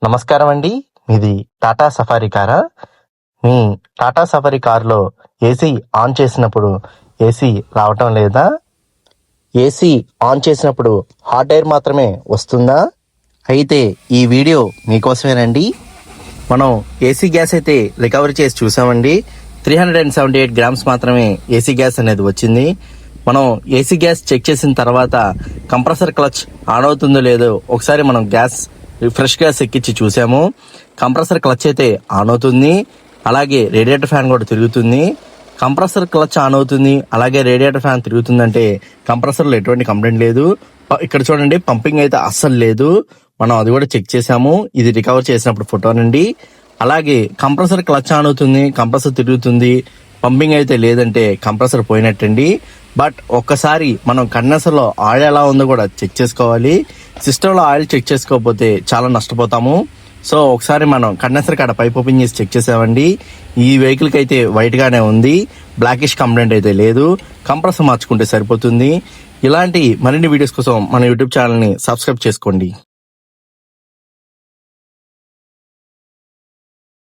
నమస్కారం అండి. ఇది టాటా సఫారీ కారా? మీ టాటా సఫారీ కారులో ఏసీ ఆన్ చేసినప్పుడు ఏసీ రావటం లేదా? ఏసీ ఆన్ చేసినప్పుడు హాట్ ఎయిర్ మాత్రమే వస్తుందా? అయితే ఈ వీడియో మీకోసమేనండి. మనం ఏసీ గ్యాస్ అయితే రికవరీ చేసి చూసామండి. 378 గ్రామ్స్ మాత్రమే ఏసీ గ్యాస్ అనేది వచ్చింది. మనం ఏసీ గ్యాస్ చెక్ చేసిన తర్వాత కంప్రెసర్ క్లచ్ ఆన్ అవుతుందో లేదో ఒకసారి మనం ఫ్రెష్ గ్యాస్ ఎక్కించి చూసాము. కంప్రెసర్ క్లచ్ అయితే ఆన్ అవుతుంది, అలాగే రేడియేటర్ ఫ్యాన్ కూడా తిరుగుతుంది. కంప్రెసర్ క్లచ్ ఆన్ అవుతుంది, అలాగే రేడియేటర్ ఫ్యాన్ తిరుగుతుందంటే కంప్రెసర్లో ఎటువంటి కంప్లైంట్ లేదు. ఇక్కడ చూడండి, పంపింగ్ అయితే అస్సలు లేదు. మనం అది కూడా చెక్ చేసాము. ఇది రికవర్ చేసినప్పుడు ఫోటోనండి. అలాగే కంప్రెసర్ క్లచ్ ఆన్ అవుతుంది, కంప్రెసర్ తిరుగుతుంది, పంపింగ్ అయితే లేదంటే కంప్రెసర్ పోయినట్టండి. బట్ ఒక్కసారి మనం కండెన్సర్లో ఆయిల్ ఎలా ఉందో కూడా చెక్ చేసుకోవాలి. సిస్టంలో ఆయిల్ చెక్ చేసుకోకపోతే చాలా నష్టపోతాము. సో ఒకసారి మనం కండెన్సర్ కాడ పైప్ ఓపెన్ చేసి చెక్ చేసామండి. ఈ వెహికల్కి అయితే వైట్ గానే ఉంది, బ్లాకిష్ కంప్లైంట్ అయితే లేదు. కంప్రెసర్ మార్చుకుంటే సరిపోతుంది. ఇలాంటి మరిన్ని వీడియోస్ కోసం మన యూట్యూబ్ ఛానల్ని సబ్స్క్రైబ్ చేసుకోండి.